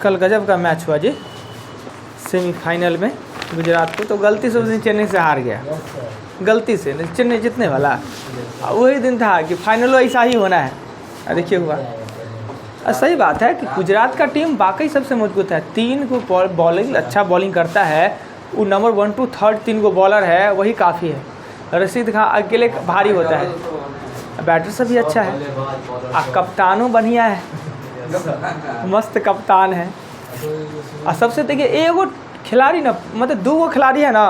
कल गजब का मैच हुआ जी सेमीफाइनल में गुजरात को, तो गलती से उस दिन चेन्नई से हार गया, गलती से, चेन्नई जीतने वाला वही दिन था कि फाइनल ऐसा ही होना है। देखिए हुआ। सही बात है कि गुजरात का टीम वाकई सबसे मजबूत है, 3 को बॉलिंग अच्छा बॉलिंग करता है, वो नंबर 1 to 3 3 को बॉलर है, वही काफ़ी है। रशीद खान अकेले भारी होता है, बैटर से भी अच्छा है, कप्तानों बढ़िया है, मस्त कप्तान है। और सबसे देखिए एगो खिलाड़ी ना, मतलब 2 खिलाड़ी है ना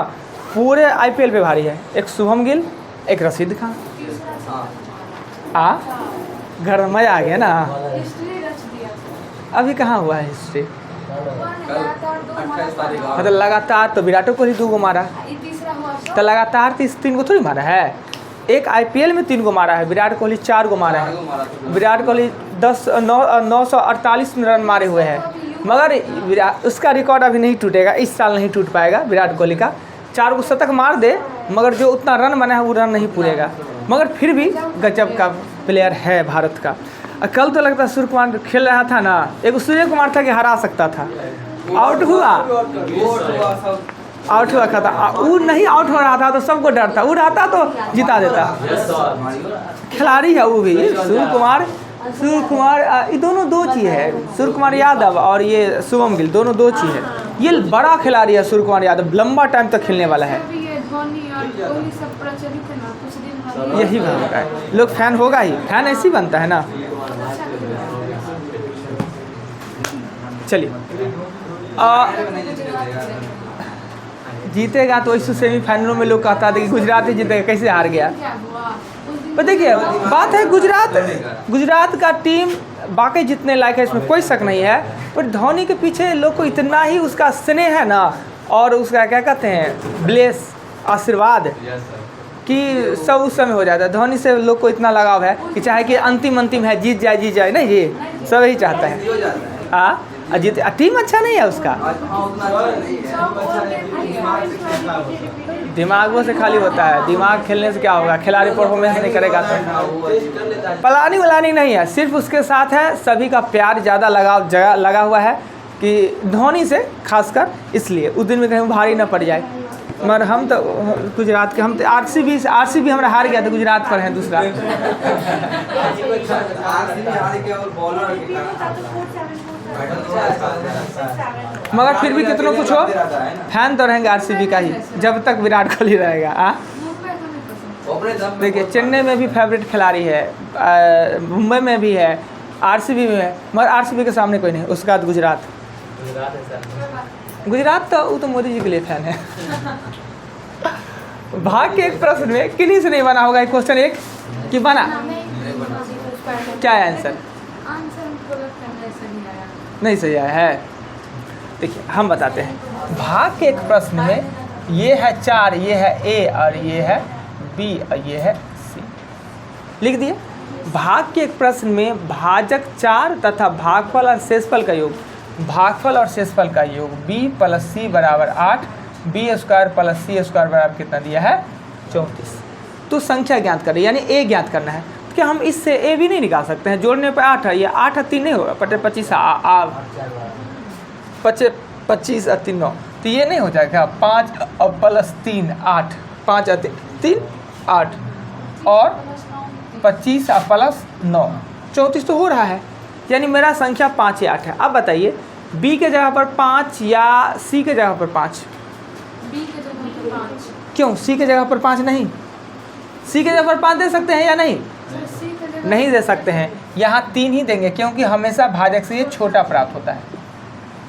पूरे IPL पे भारी है, एक शुभम गिल, एक रशीद खान। घर मजा आ गया ना। अभी कहाँ हुआ है हिस्ट्री, मतलब लगातार तो विराट कोहली 2 को मारा, तो लगातार 3 को थोड़ी मारा है, एक IPL में 3 को मारा है, विराट कोहली 4 को मारा है। विराट कोहली 948 रन मारे हुए हैं, मगर उसका रिकॉर्ड अभी नहीं टूटेगा, इस साल नहीं टूट पाएगा विराट कोहली का। 4 को शतक मार दे, मगर जो उतना रन बना है वो रन नहीं पूरेगा, मगर फिर भी गजब का प्लेयर है भारत का। कल तो लगता है सूर्य कुमार खेल रहा था ना, एक सूर्य कुमार था कि हरा सकता था, आउट हुआ था, वो नहीं आउट हो रहा था तो सबको डर था, वो रहता तो जिता देता। खिलाड़ी है वो भी, सूर्य कुमार ये दोनों 2 चीज़ है, सूर्य कुमार यादव और ये शुभम गिल दोनों 2 चीज़ है। ये बड़ा खिलाड़ी है सूर्य कुमार यादव, लंबा टाइम तक खेलने वाला है, यही बनता है, लोग फैन होगा ही, फैन ऐसे ही बनता है ना। चलिए जीतेगा तो इस सेमीफाइनलों में लोग कहता था कि गुजरात ही जीतेगा, कैसे हार गया। पर देखिए बात है गुजरात का टीम वाकई जितने लायक है, इसमें कोई शक नहीं है, पर धोनी के पीछे लोग को इतना ही उसका स्नेह है ना, और उसका क्या कहते हैं ब्लेस आशीर्वाद, कि सब उस समय हो जाता है। धोनी से लोग को इतना लगाव है कि चाहे कि अंतिम है, जीत जाए नहीं जी, सब यही चाहता है। जीत टीम अच्छा नहीं है उसका, दिमागों से खाली होता है, दिमाग खेलने से क्या होगा, खिलाड़ी परफॉर्मेंस नहीं करेगा तो प्लानिंग वलानिंग नहीं है, सिर्फ उसके साथ है सभी का प्यार ज़्यादा लगा हुआ है कि धोनी से खासकर, इसलिए उस दिन में कहीं भारी ना पड़ जाए। मगर हम तो गुजरात के, हम तो RCB हमारा हार गया था, गुजरात पर है दूसरा। मगर फिर भी कितना कुछ हो, फैन तो रहेंगे RCB का ही जब तक विराट कोहली रहेगा। देखिए चेन्नई में भी फेवरेट खिलाड़ी है, मुंबई में भी है, RCB में है, मगर RCB के सामने कोई नहीं। उसके बाद गुजरात तो वो तो मोदी जी के लिए फैन है। भाग के एक प्रश्न में किन्हीं से नहीं बना होगा एक क्वेश्चन, एक कि बना क्या है आंसर नहीं सही आया है। देखिए हम बताते हैं, भाग के एक प्रश्न में ये है 4, ये है A और ये है B और ये है C, लिख दिए। भाग के एक प्रश्न में भाजक 4 तथा भागफल और शेषफल का योग, भागफल और शेषफल का योग B + C = 8, B² + C² बराबर कितना दिया है 34। तो संख्या ज्ञात कर रही है, यानी A ज्ञात करना है। तो क्या हम इससे A भी नहीं निकाल सकते हैं, जोड़ने पर 8 है, ये 8 और 3 नहीं होगा, 25 25 और 3 9, तो ये नहीं हो जाएगा 5 + 3 8, 5 और 3 8 और 25 + 9 34 तो हो रहा है, यानी मेरा संख्या 5 या 8 है। अब बताइए B के जगह पर 5 या C के जगह पर 5? B के जगह पर 5। क्यों C के जगह पर 5 नहीं? C के जगह पर 5 दे सकते हैं या नहीं? नहीं दे सकते हैं, यहाँ 3 ही देंगे, क्योंकि हमेशा भाजक से ये छोटा प्राप्त होता है,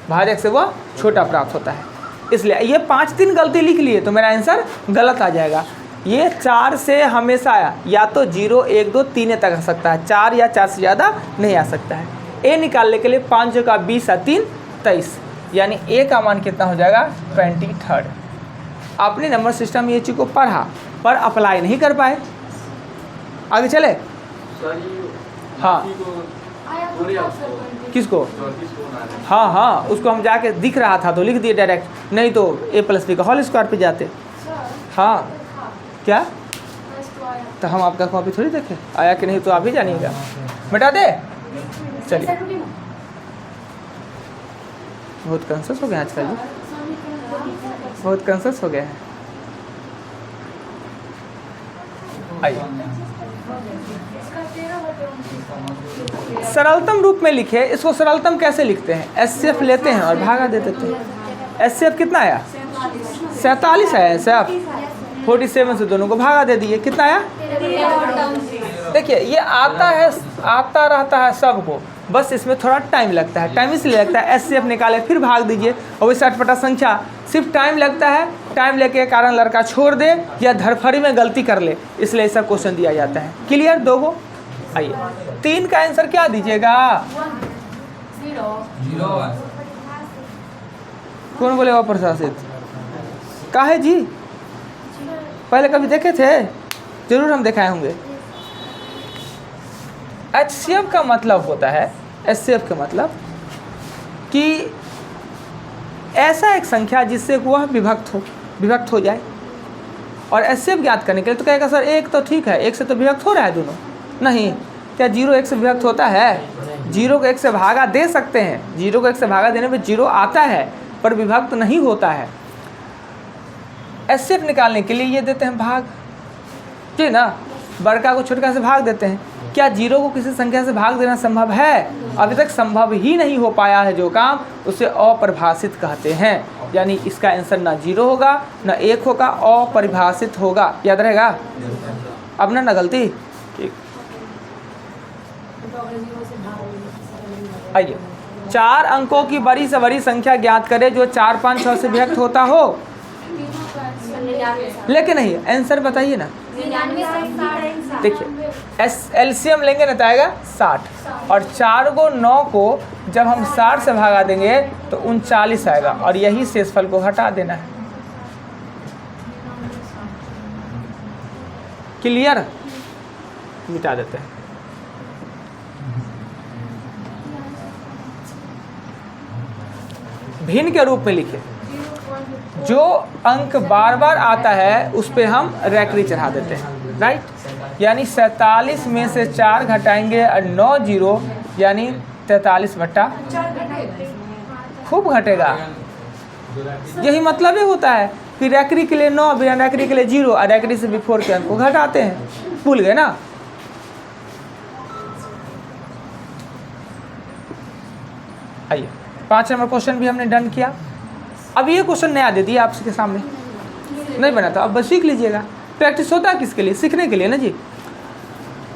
भाजक से वो छोटा प्राप्त होता है, इसलिए ये 5 3 गलती लिख लिए तो मेरा आंसर गलत आ जाएगा। ये 4 से हमेशा या तो 0 1 2 3 तक आ सकता है, 4 या 4 से ज़्यादा नहीं आ सकता है। A निकालने के लिए 5 का 20 और 3 23, यानी A का मान कितना हो जाएगा 23। आपने नंबर सिस्टम ये चीज़ को पढ़ा पर अप्लाई नहीं कर पाए, आगे चले। हाँ किसको? हाँ उसको हम जाके दिख रहा था तो लिख दिए डायरेक्ट, नहीं तो A+B का होल स्क्वायर पे जाते। हाँ क्या? तो हम आपका कॉपी थोड़ी देखे आया कि नहीं, तो आप ही जानिएगा। मिटा दे चलिए बहुत कॉन्शियस हो गए आजकल जी, बहुत कॉन्शियस हो गए हैं। आइए सरलतम रूप में लिखे, इसको सरलतम कैसे लिखते हैं? एचसीएफ लेते हैं और भागा दे देते हैं। एचसीएफ कितना आया? 47 आया। एचसीएफ 47 से दोनों को भागा दे दिए, कितना आया? देखिए ये आता है, आता रहता है सबको, बस इसमें थोड़ा टाइम लगता है। टाइम इसलिए लगता है एचसीएफ निकाले फिर भाग दीजिए, और वही 60 संख्या सिर्फ टाइम लगता है। टाइम लेके के कारण लड़का छोड़ दे या धरफड़ी में गलती कर ले, इसलिए ऐसा क्वेश्चन दिया जाता है। क्लियर? दो गो। आइए 3 का आंसर क्या दीजिएगा? कौन बोलेगा प्रशासित? काहे जी? पहले कभी देखे थे? जरूर हम दिखाए होंगे। एचसीएफ का मतलब होता है, एचसीएफ का मतलब कि ऐसा एक संख्या जिससे वह विभक्त हो जाए। और एचसीएफ ज्ञात करने के लिए तो कहेगा सर एक तो ठीक है, एक से तो विभक्त हो रहा है दोनों। नहीं, क्या 0 1 से विभक्त होता है? 0 को 1 से भागा दे सकते हैं, 0 को 1 से भागा देने पे 0 आता है, पर विभक्त नहीं होता है। एचसीएफ निकालने के लिए ये देते हैं भाग, ठीक ना, बड़का को छोटका से भाग देते हैं। क्या 0 को किसी संख्या से भाग देना संभव है? अभी तक संभव ही नहीं हो पाया है जो काम, उसे अपरिभाषित कहते हैं। यानी इसका आंसर ना 0 होगा ना 1 होगा, अपरिभाषित होगा। याद रहेगा? अब ना गलती। ठीक, आइए 4 अंकों की बड़ी से बड़ी संख्या ज्ञात करें जो 4 5 6 से विभक्त होता हो। लेकिन नहीं, आंसर बताइए ना। देखिए एलसीएम लेंगे ना तो आएगा 60, और 4 को 9 को जब हम 60 से भागा देंगे तो 39 आएगा, और यही शेषफल को हटा देना है। क्लियर? मिटा देते हैं। भिन्न के रूप में लिखे, जो अंक बार बार आता है उस पे हम रैकरी चढ़ा देते हैं, राइट। यानी 47 में से 4 घटाएंगे और 9 0 यानी 43/, खूब घटेगा। यही मतलब ही होता है कि रैकरी के लिए 9, बिना रैकरी के लिए 0, और रैकरी से बिफोर के अंक को घटाते हैं। भूल गए ना? आइए 5 नंबर क्वेश्चन भी हमने डन किया। अब ये क्वेश्चन नया दे दिया आपके सामने, नहीं बना था, अब बस सीख लीजिएगा। प्रैक्टिस होता है किसके लिए? सीखने के लिए ना जी।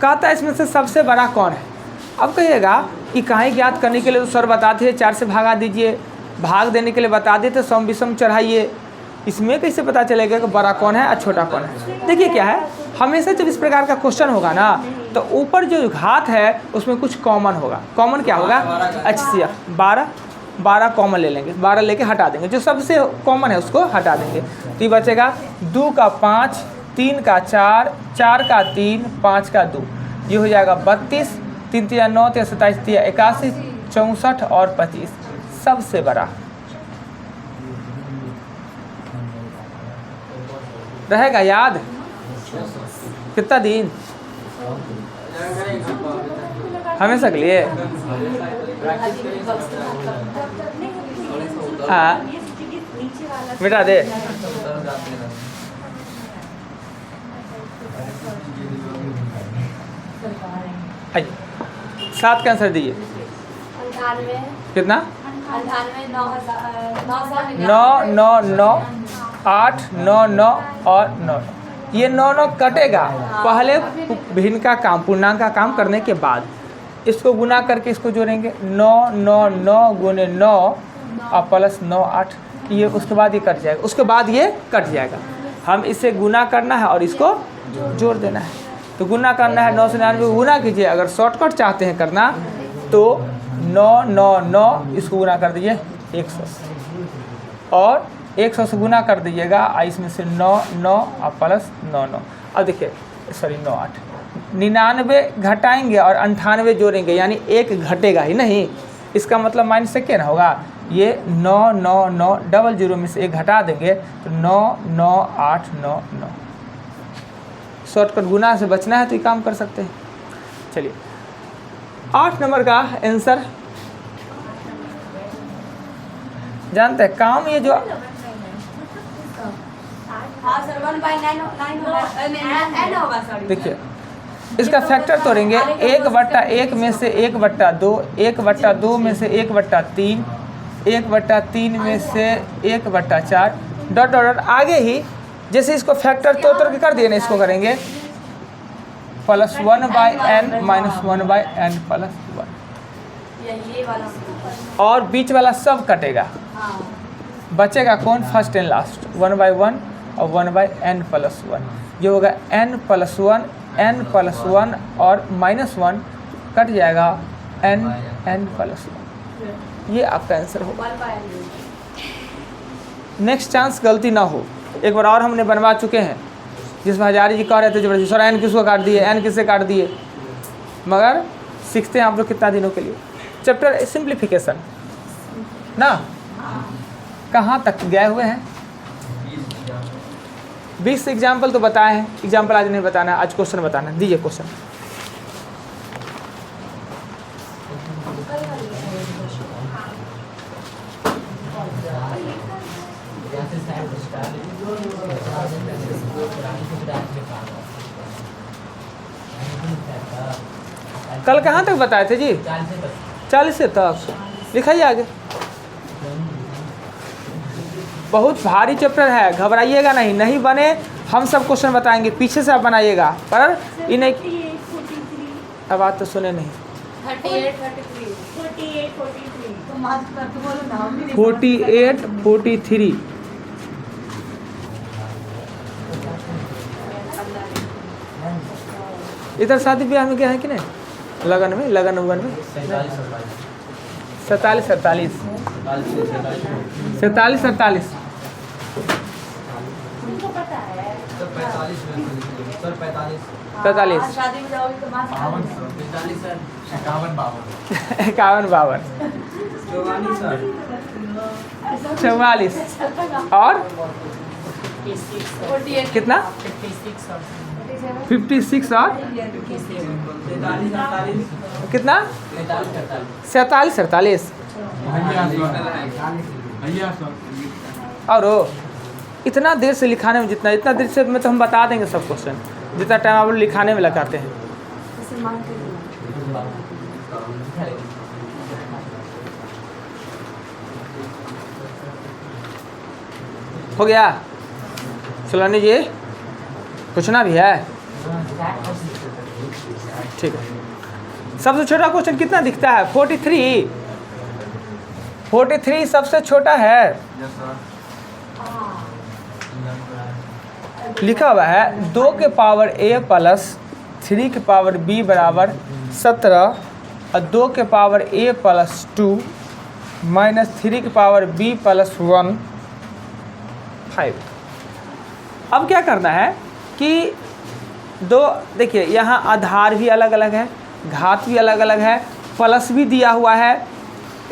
कहता है इसमें से सबसे बड़ा कौन है। अब कहिएगा इकाई ज्ञात करने के लिए तो सर बताते हैं 4 से भागा दीजिए, भाग देने के लिए बता देते सम विषम चढ़ाइए। इसमें कैसे पता चलेगा कि बड़ा कौन है और छोटा कौन है? देखिए क्या है, हमेशा जब इस प्रकार का क्वेश्चन होगा ना तो ऊपर जो घात है उसमें कुछ कॉमन होगा। कॉमन क्या होगा? एचसीएफ 12 कॉमन ले लेंगे, 12 लेके हटा देंगे, जो सबसे कॉमन है उसको हटा देंगे। तो ये बचेगा 2 का 5, 3 का 4, 4 का 3, 5 का 2, ये हो जाएगा 32, 3 3 9 3 27 3 81, 64 और 25। सबसे बड़ा रहेगा याद? कितना दिन? हमेशा के लिए? हाँ मिटा दे। आइए 7 का आंसर दीजिए। कितना? 9 9 9 8 9 9 और 9। ये 9 9 कटेगा पहले भिन्न का काम, पूर्णांक का काम करने के बाद। इसको गुना करके इसको जोड़ेंगे, 9 9 9 गुने 9 और प्लस 9 8, ये उसके बाद ये कट जाएगा, उसके बाद ये कट जाएगा। हम इसे गुना करना है और इसको जोड़ देना है। तो गुना करना है 9 से 99 गुना कीजिए। अगर शॉर्टकट चाहते हैं करना तो 9 9 9 इसको गुना कर दीजिए 100 और 100 से गुना कर दीजिएगा, इसमें से 9 9 और प्लस 9 9। अब देखिए सॉरी 9 8, 99 घटाएंगे और 98 जोड़ेंगे, यानी 1 घटेगा ही नहीं। इसका मतलब माइनस से क्या ना होगा, ये 9 9 9 डबल 0 में से 1 घटा देंगे तो 9 9 8 9 9। शॉर्टकट गुना से बचना है तो ये काम कर सकते हैं। चलिए 8 नंबर का आंसर जानते हैं काम ये जो हाँ सर 1/9 होगा सॉरी। देखिए इसका फैक्टर तोड़ेंगे, 1/1 में से 1/2, 1/2 में से 1/3, 1/3 में से 1/4 डॉट डॉट डॉट आगे ही जैसे इसको फैक्टर तोड़ के कर दिए ना, इसको करेंगे plus 1/n minus 1/n plus 1 ये वाला और बीच वाला सब कटेगा, हाँ बचेगा कौन? फर्स्ट एंड लास्ट 1/1 और 1/n प्लस 1 जो होगा n प्लस 1 n प्लस 1 और माइनस 1 कट जाएगा n प्लस 1। ये आपका आंसर होगा। 1/n। नेक्स्ट चांस गलती ना हो, एक बार और हमने बनवा चुके हैं जिसमें हजारी जी कह रहे थे जबरदस्ती सर n किसको काट दिए, n किससे काट दिए, मगर सीखते हैं आप लोग कितना दिनों के लिए। चैप्टर सिंप्लीफिकेशन ना कहाँ तक गए हुए हैं? 20 एग्जाम्पल तो बताए हैं, एग्जाम्पल आज नहीं बताना, आज क्वेश्चन बताना। दीजिए क्वेश्चन। कल कहाँ तक बताए थे जी? 40 से तक लिखाइए आगे। बहुत भारी चैप्टर है, घबराइएगा नहीं, नहीं बने हम सब क्वेश्चन बताएंगे, पीछे से आप बनाइएगा, पर इन्हें अब बात तो सुने नहीं। 38 43 तो मार्क कर तो बोलो ना। 48 43 इधर शादी ब्याह में गया है कि नहीं? लगन में, लगन उगन में 47 48 47 48 उनको पता है सर 45 में सर 45 45 शादी में जाओगे तो मार्क 45 सर 51 52 51 52 44 सर 44 और 48 कितना? 56 और 43 कितना? 47 48 और इतना देर से लिखाने में इतना देर से में तो हम बता देंगे सब क्वेश्चन, जितना टाइम आप लोग लिखाने में लगाते हैं। इसे मार्क कर दो। हो गया? सुलानी जी पूछना भी है? ठीक है। सबसे छोटा क्वेश्चन कितना दिखता है? 43 सबसे छोटा है, लिखा हुआ है 2 के पावर a प्लस 3 के पावर b बराबर 17 और 2 के पावर a प्लस 2 माइनस 3 के पावर b प्लस 1 5। अब क्या करना है कि दो, देखिए यहाँ आधार भी अलग अलग है, घात भी अलग अलग है, प्लस भी दिया हुआ है।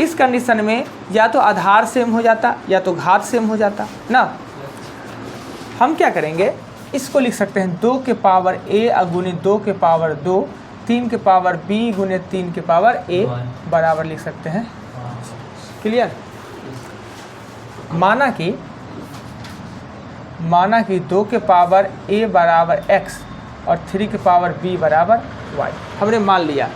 इस कंडीशन में या तो आधार सेम हो जाता या तो घात सेम हो जाता ना। हम क्या करेंगे, इसको लिख सकते हैं 2 के पावर a गुने 2 के पावर 2, 3 के पावर b गुने 3 के पावर a बराबर लिख सकते हैं। क्लियर? माना कि 2 के पावर a बराबर x और 3 के पावर b बराबर y हमने मान लिया।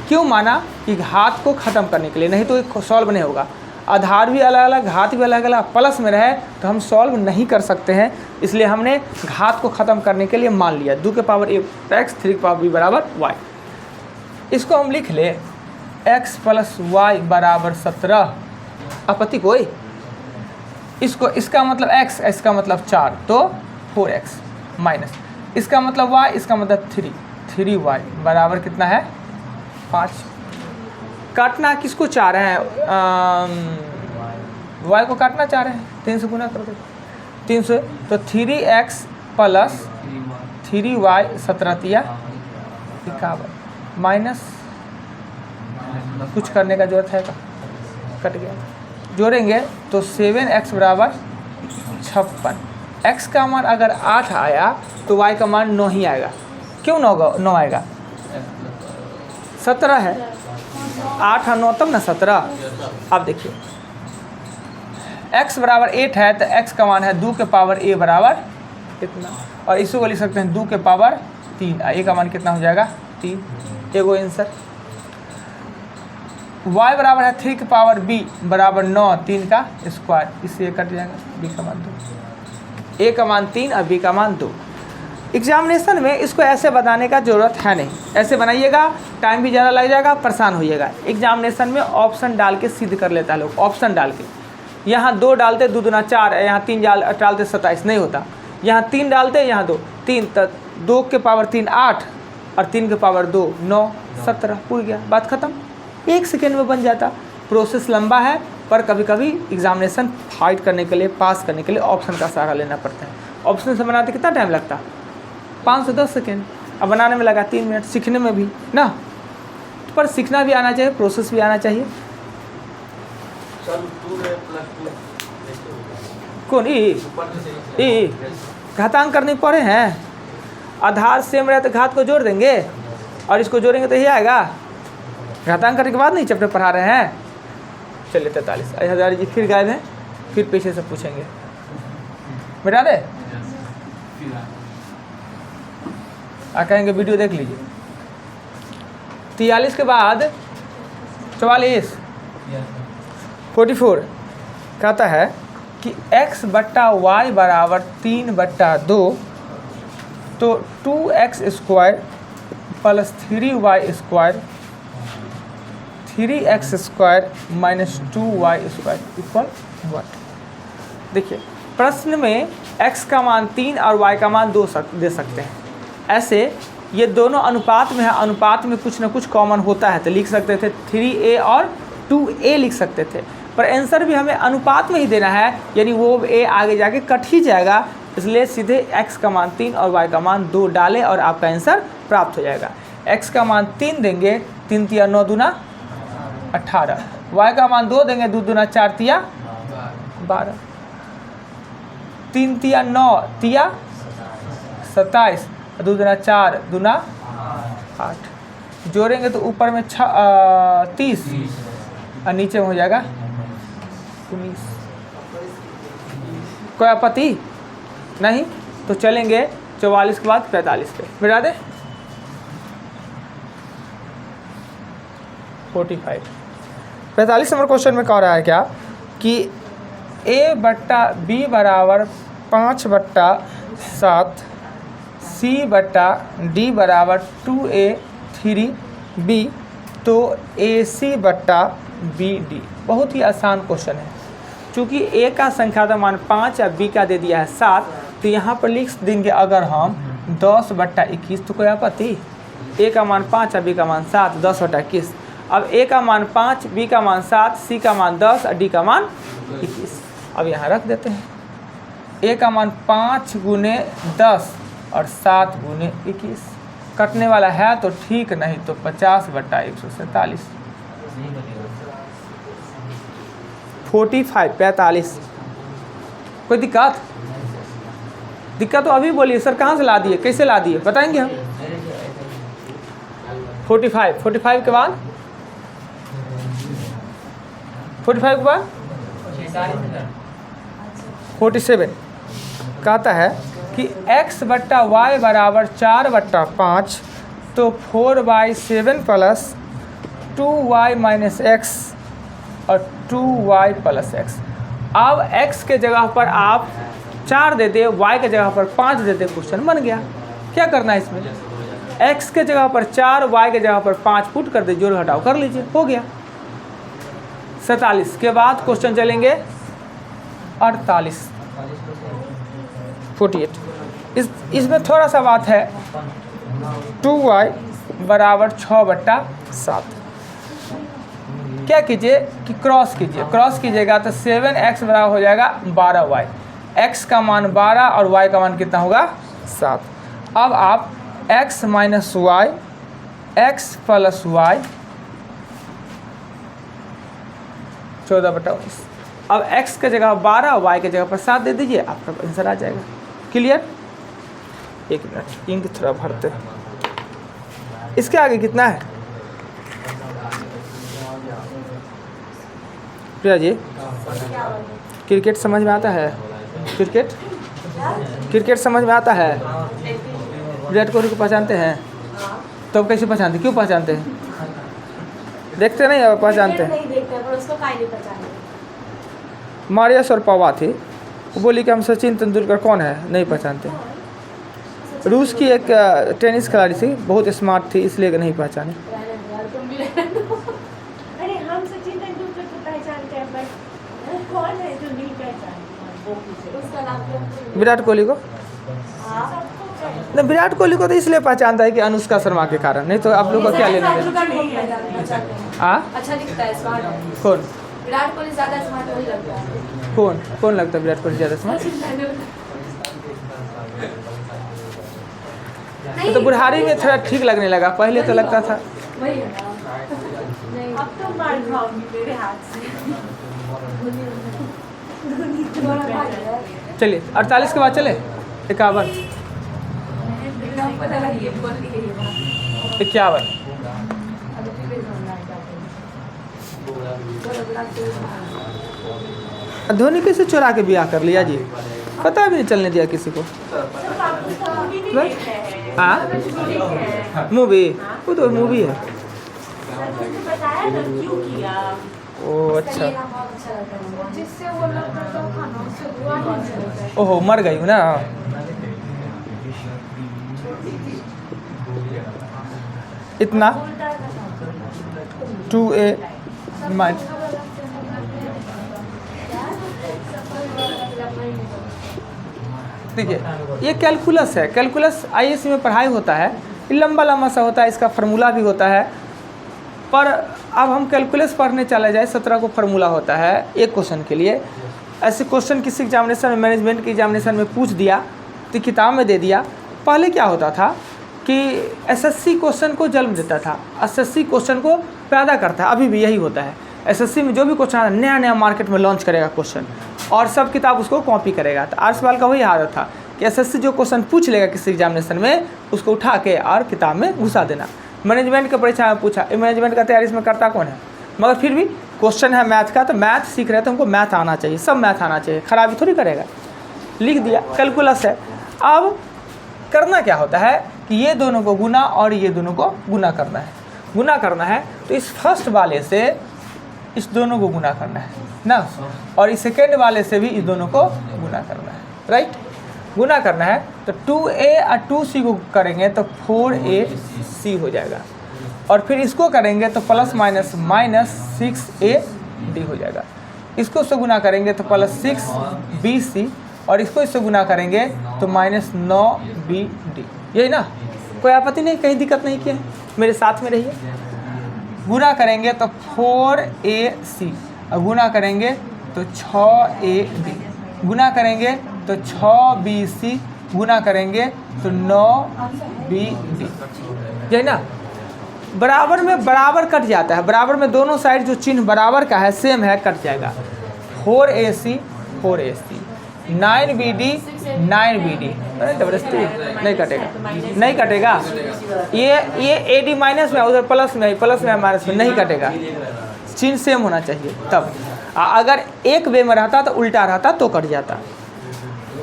क्यों माना? कि घात को ख़त्म करने के लिए, नहीं तो ये सॉल्व नहीं होगा। आधार भी अलग अलग, घात भी अलग अलग, प्लस में रहे तो हम सॉल्व नहीं कर सकते हैं, इसलिए हमने घात को ख़त्म करने के लिए मान लिया 2 के पावर a x 3 के पावर b बराबर y। इसको हम लिख ले x प्लस y बराबर 17। आपत्ति कोई? इसको, इसका मतलब x, इसका मतलब 4 तो 4x माइनस इसका मतलब y, इसका मतलब 3y बराबर कितना है? 5। काटना किसको चाह रहे हैं? y को काटना चाह रहे हैं, 3 से गुना कर दो 3 से, तो 3x प्लस 3y 17 माइनस कुछ करने का जरूरत है का? कट गया। जोड़ेंगे तो 7x बराबर 56। x का मान अगर 8 आया तो y का मान 9 ही आएगा। क्यों 9 आएगा? 17 है, 8 और 9 तब ना 17। अब देखिए x बराबर 8 है तो x का मान है 2 के पावर a बराबर कितना, और इसी को लिख सकते हैं 2 के पावर 3, a का मान कितना हो जाएगा 3। एगो आंसर। y बराबर है 3 के पावर b बराबर 9, 3 का स्क्वायर, इससे कट जाएगा, b का मान 2, a का मान 3 और b का मान 2। एग्जामिनेशन में इसको ऐसे बताने का ज़रूरत है नहीं, ऐसे बनाइएगा टाइम भी ज़्यादा लग जाएगा, परेशान होइएगा। एग्जामिनेशन में ऑप्शन डाल के सिद्ध कर लेता है लोग, ऑप्शन डाल के। यहाँ 2 डालते 2 दूना 4, यहाँ 3 डालते 27, नहीं होता। यहाँ 3 डालते, यहाँ 2, 3 तक 2 के पावर 3 8 और 3 के पावर 2 9, 17, पूरी गया, बात ख़त्म। 1 सेकेंड में बन जाता। प्रोसेस लंबा है, पर कभी कभी एग्जामिनेशन फाइट करने के लिए, पास करने के लिए ऑप्शन का सहारा लेना पड़ता है। ऑप्शन से बनाते कितना टाइम लगता, 5 से 10 सेकेंड, अब बनाने में लगा 3 मिनट, सीखने में भी ना, पर सीखना भी आना चाहिए, प्रोसेस भी आना चाहिए। कौन ई घातांक करने पड़े हैं, आधार सेम रहे तो घात को जोड़ देंगे और इसको जोड़ेंगे तो यही आएगा। घातांक करने के बाद नहीं चैप्टर पढ़ा रहे हैं। चलिए 43। हजारी जी फिर गायब हैं, फिर पीछे से पूछेंगे, मिटा दे आ कहेंगे वीडियो देख लीजिए। 43 के बाद 44 44 कहता है कि x बट्टा वाई बराबर 3/2, तो 2x square plus 3y square 3x square minus 2y square equal what. देखिए प्रश्न में x का मान 3 और y का मान 2 दे सकते हैं। ऐसे ये दोनों अनुपात में है, अनुपात में कुछ ना कुछ कॉमन होता है, तो लिख सकते थे 3a और 2a लिख सकते थे, पर आंसर भी हमें अनुपात में ही देना है, यानी वो a आगे जाके कट ही जाएगा, इसलिए सीधे x का मान 3 और y का मान 2 डालें और आपका आंसर प्राप्त हो जाएगा। x का मान 3 देंगे, 3 तिया 9 दूना 18, y का मान 2 देंगे, 2 दूना 4 तिया 12, 3 तिया 9 तिया 27, 2 दूना 4 दूना 8, जोड़ेंगे तो ऊपर में 30 और नीचे में हो जाएगा 19। कोई आपत्ति नहीं, तो चलेंगे 44 के बाद 45 पे, मिटा दे 45। 45 नंबर क्वेश्चन में कह रहा है क्या कि a बट्टा b बराबर 5/7, c बट्टा d बराबर 2a 3b, तो ac बट्टा bd। बहुत ही आसान क्वेश्चन है। चूँकि a का संख्या मान 5 और b का दे दिया है 7, तो यहाँ पर लिख देंगे अगर हम 10/21, तो कोई आपत्ति। a का मान 5 और b का मान 7, 10/21। अब a का मान 5, b का मान 7, c का मान 10 और d का मान 21। अब यहाँ रख देते हैं, a का मान 5 गुने 10 और 7 गुने 21, कटने वाला है तो ठीक, नहीं तो 50/147। 45 कोई दिक्कत तो अभी बोलिए सर, कहाँ से ला दिए, कैसे ला दिए, बताएंगे हम। 45 के बाद 47 कहता है कि x बट्टा y बराबर 4/5, तो 4/7 प्लस 2y माइनस x और 2y प्लस x। अब x के जगह पर आप 4 दे दे, y के जगह पर 5 दे दे, क्वेश्चन बन गया। क्या करना है इसमें, x के जगह पर 4, y के जगह पर 5 पुट कर दे, जोड़ घटाव कर लीजिए, हो गया। 47 के बाद क्वेश्चन चलेंगे 48 इसमें थोड़ा सा बात है। 2y बराबर 6/7, क्या कीजिए कि क्रॉस कीजिएगा तो 7x बराबर हो जाएगा 12y, x का मान 12 और y का मान कितना होगा 7। अब आप x minus y, x plus y 14/19। अब x के जगह 12, y के जगह पर 7 दे दीजिए, आपका आंसर आ जाएगा। क्लियर। 1 मिनट इंक थोड़ा भरते हैं। इसके आगे कितना है प्रिया जी? क्रिकेट समझ में आता है? क्रिकेट समझ में आता है? विराट कोहली को पहचानते हैं? तो अब कैसे पहचानते, क्यों पहचानते हैं? देखते नहीं अब पहचानते हैं? नहीं देखते पर उसको काहे नहीं पहचानते। मारिया शरापोवा थी, वो बोली कि हम सचिन तेंदुलकर कौन है, नहीं पहचानते। रूस की एक टेनिस खिलाड़ी थी, बहुत स्मार्ट थी, इसलिए नहीं पहचाने। अरे हम सचिन तेंदुलकर को पहचानते हैं बट वो कौन है जो नहीं पहचानते? उसका नाम क्या है? विराट कोहली को हाँ। नहीं, विराट कोहली को तो इसलिए पहचानता है कि अनुष्का शर्मा के कारण, नहीं तो आप लोग को क्या लेना है? हाँ, अच्छा दिखता है, स्मार्ट है। कौन विराट कोहली ज्यादा स्मार्ट नहीं लगता है। कौन लगता है विराट कोहली ज़्यादा स्मार्ट? तो बुढ़ारी में थोड़ा ठीक लगने लगा, पहले तो लगता था। वही है ना। नहीं अब तो मार खाऊंगी मेरे हाथ से। चलिए 48 के बाद चले 51 51 धोनी कैसे चुरा के ब्याह कर लिया जी, पता भी नहीं चलने दिया किसी को। हाँ, मूवी, वो तो मूवी है। बताया ना क्यों किया। ओ अच्छा, जिससे वो लोग तो खाना उससे हुआ नहीं। ओहो मर गई हूँ ना। इतना 2a माइनस, देखिए ये कैलकुलस है। कैलकुलस आईएएस में पढ़ाई होता है, ये लंबा लंबा सा होता है, इसका फार्मूला भी होता है। पर अब हम कैलकुलस पढ़ने चले जाए, 17 को फार्मूला होता है एक क्वेश्चन के लिए। ऐसे क्वेश्चन किसी एग्जामिनेशन में, मैनेजमेंट के एग्जामिनेशन में पूछ दिया तो किताब में दे दिया। पहले क्या होता था कि एसएससी क्वेश्चन को जन्म देता था, एसएससी क्वेश्चन को पैदा करता है, अभी भी यही होता है। एसएससी में जो भी क्वेश्चन नया नया मार्केट में लॉन्च करेगा क्वेश्चन, और सब किताब उसको कॉपी करेगा। तो आर्ट्स वाल का वही आदत था कि एसएससी जो क्वेश्चन पूछ लेगा किसी एग्जामिनेशन में, उसको उठा के और किताब में घुसा देना। मैनेजमेंट के परीक्षा में पूछा, मैनेजमेंट का तैयारी इसमें करता कौन है, मगर फिर भी क्वेश्चन है मैथ का, तो मैथ सीख रहे तो हमको मैथ आना चाहिए, सब मैथ आना चाहिए, खराबी थोड़ी करेगा। लिख दिया, कैलकुलस है। अब करना क्या होता है कि ये दोनों को गुना और ये दोनों को गुना करना है। गुना करना है तो इस फर्स्ट वाले से इस दोनों को गुना करना है ना, और इस सेकेंड वाले से भी इस दोनों को गुना करना है, राइट। गुना करना है तो 2a और 2c को करेंगे तो 4ac हो जाएगा, और फिर इसको करेंगे तो प्लस माइनस माइनस 6ad हो जाएगा। इसको इससे गुना करेंगे तो प्लस 6bc, और इसको इससे गुना करेंगे तो माइनस 9bd। यही ना, कोई आपत्ति नहीं, कहीं दिक्कत नहीं किया, मेरे साथ में रहिए। गुना करेंगे तो 4ac, और गुना करेंगे तो 6ab, गुना करेंगे तो 6bc, गुना करेंगे तो 9bd। यही ना, बराबर में बराबर कट जाता है, बराबर में दोनों साइड जो चिन्ह बराबर का है सेम है, कट जाएगा। 4ac 4ac, 9bd 9bd, जबरदस्ती नहीं कटेगा, नहीं कटेगा। ये ad माइनस में, उधर प्लस में, प्लस में माइनस में, नहीं कटेगा, चिन्ह सेम होना चाहिए तब। अगर एक वे में रहता तो उल्टा रहता तो कट जाता।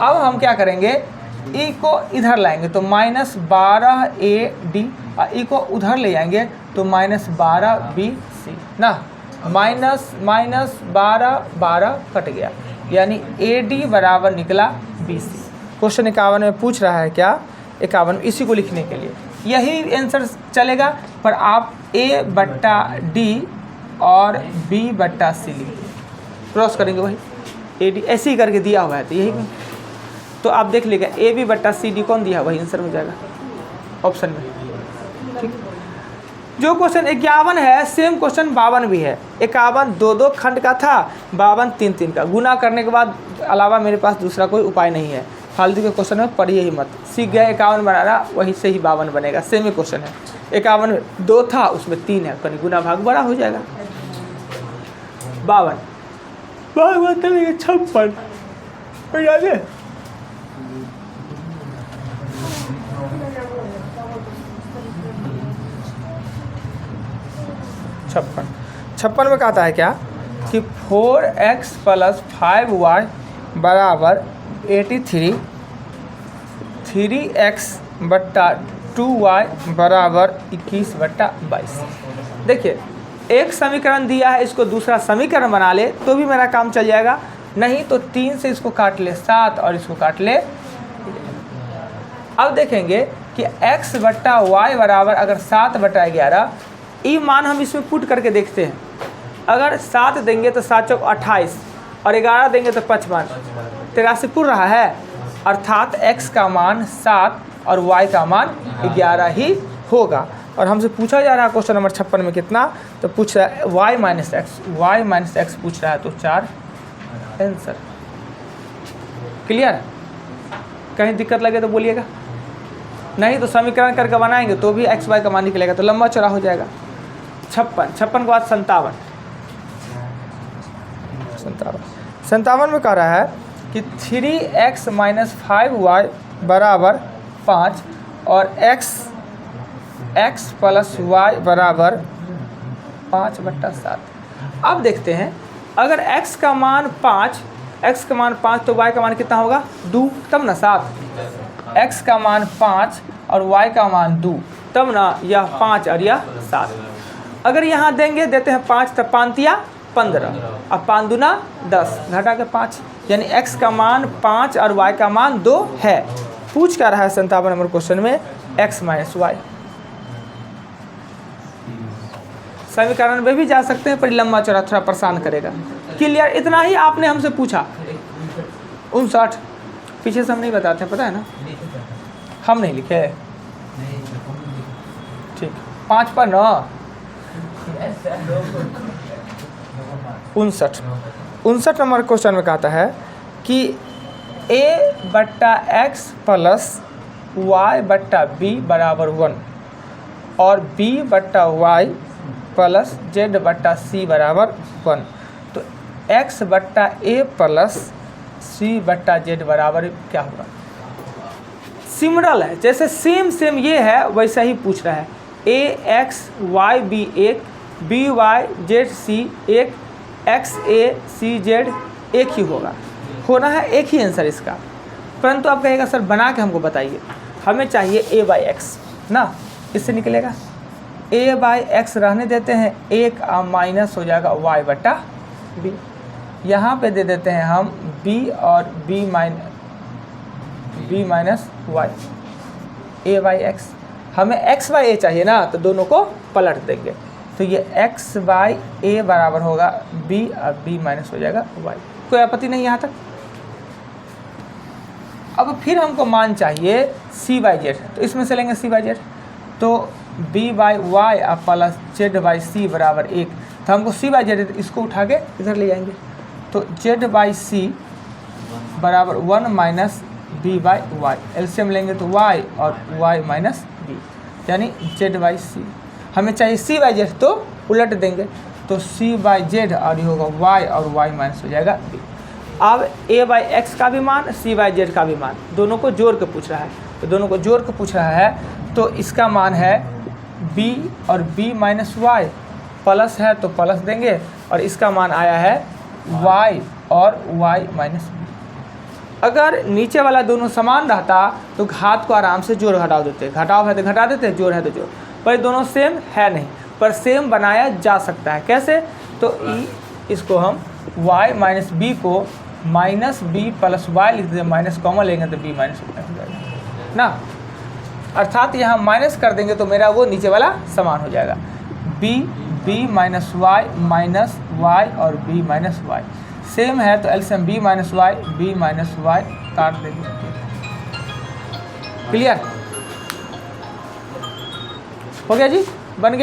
अब हम क्या करेंगे, e को इधर लाएंगे तो माइनस 12ad, और e को उधर ले जाएंगे तो माइनस 12bc ना, माइनस माइनस 12 कट गया, यानी ad बराबर निकला bc। क्वेश्चन 51 में पूछ रहा है क्या, 51, इसी को लिखने के लिए यही आंसर चलेगा, पर आप a/d और b/c लिखिए, क्रॉस करेंगे वही ad ऐसे ही करके दिया हुआ है, तो यही तो आप देख लीजिएगा ab/cd कौन दिया, वही आंसर हो जाएगा ऑप्शन में, ठीक। जो क्वेश्चन 51 है सेम क्वेश्चन 52 भी है। 51 2 खंड का था, 52 3 का। गुना करने के बाद अलावा मेरे पास दूसरा कोई उपाय नहीं है, फालतू के क्वेश्चन में पढ़िए ही मत। सीख गए 51 बनाना, वही से ही 52 बनेगा, सेम ही क्वेश्चन है। 51 में 2 था, उसमें 3 है, कहीं गुना भाग बड़ा हो जाएगा। 52 56 याद है, 56 में कहता है क्या, कि 4x + 5y बराबर 83, 3x बट्टा 2y बराबर 21/22। देखिए एक समीकरण दिया है, इसको दूसरा समीकरण बना ले तो भी मेरा काम चल जाएगा, नहीं तो 3 से इसको काट ले 7 और इसको काट ले। अब देखेंगे कि x बट्टा y बराबर अगर 7/11, ये मान हम इसमें पुट करके देखते हैं। अगर 7 देंगे तो 7 चौक 28 और 11 देंगे तो 55, 83 पुर रहा है, अर्थात x का मान 7 और y का मान 11 ही होगा। और हमसे पूछा जा रहा है क्वेश्चन नंबर 56 में कितना, तो पूछ रहा है y माइनस x पूछ रहा है, तो 4 आंसर। क्लियर? कहीं दिक्कत लगे तो बोलिएगा, नहीं तो समीकरण करके बनाएंगे तो भी x y का मान निकलेगा, तो लंबा चौड़ा हो जाएगा। 56 के बाद 57 में कह रहा है कि 3x - 5y बराबर 5 और x + y बराबर 5/7। अब देखते हैं, अगर x का मान 5 तो y का मान कितना होगा 2, तब ना 7। x का मान 5 और y का मान 2, तब ना यह 5 और यह 7। अगर यहाँ देंगे, देते हैं 5 तब 5 या 15 और 5 दूना 10, घटा के 5, यानी x का मान 5 और y का मान 2 है। पूछ क्या रहा है 57 नंबर क्वेश्चन में x - y। समीकरण में भी जा सकते हैं, पर लंबा चौड़ा थोड़ा परेशान करेगा। क्लियर? इतना ही आपने हमसे पूछा। 59 पीछे से हम नहीं बताते, पता है ना, हम नहीं लिखे। ठीक, 5 पर 9, 59 नंबर क्वेश्चन में कहता है कि a/x + y/b बराबर 1 और b/y + z/c बराबर 1, तो x/a + c/z बराबर क्या होगा। सिमिलर है, जैसे सेम ये है वैसा ही पूछ रहा है। ax y b 1, by z c 1, xa cz एक ही होना है, एक ही आंसर इसका। परंतु आप कहेगा सर बना के हमको बताइए, हमें चाहिए a/x ना, इससे निकलेगा a/x रहने देते हैं, एक माइनस हो जाएगा y/b। यहाँ पे दे देते हैं हम b और b माइनस y, a/x। हमें x/a चाहिए ना, तो दोनों को पलट देंगे, तो ये x/a बराबर होगा b और b माइनस हो जाएगा y। कोई आपत्ति नहीं यहाँ तक? अब फिर हमको मान चाहिए c/z, तो इसमें से लेंगे c/z, तो b/y + z/c बराबर 1, तो हमको c/z इसको उठा के इधर ले जाएंगे, तो z/c बराबर 1 माइनस b/y, एलसीएम लेंगे तो y और y माइनस b, यानी z/c। हमें चाहिए c/z, तो उलट देंगे, तो c/z और ये होगा y और y माइनस हो जाएगा b। अब a/x का भी मान, c/z का भी मान, दोनों को जोड़ के पूछ रहा है, तो दोनों को जोड़ के पूछ रहा है, तो इसका मान है b और b माइनस y, प्लस है तो प्लस देंगे, और इसका मान आया है y और y माइनस b। अगर नीचे वाला दोनों समान रहता तो घात को आराम से जोड़ घटाव देते, घटाव है तो घटा देते, जोड़ है तो जोड़, पर दोनों सेम है नहीं, पर सेम बनाया जा सकता है। कैसे? तो इसको हम y माइनस b को माइनस b प्लस y लिख देते, माइनस कॉमन लेंगे तो b माइनस हो जाएगा ना, अर्थात यहाँ माइनस कर देंगे तो मेरा वो नीचे वाला समान हो जाएगा, b माइनस y और b माइनस y सेम है, तो एलसीएम b माइनस y काट देंगे। क्लियर हो गया जी? बन गया।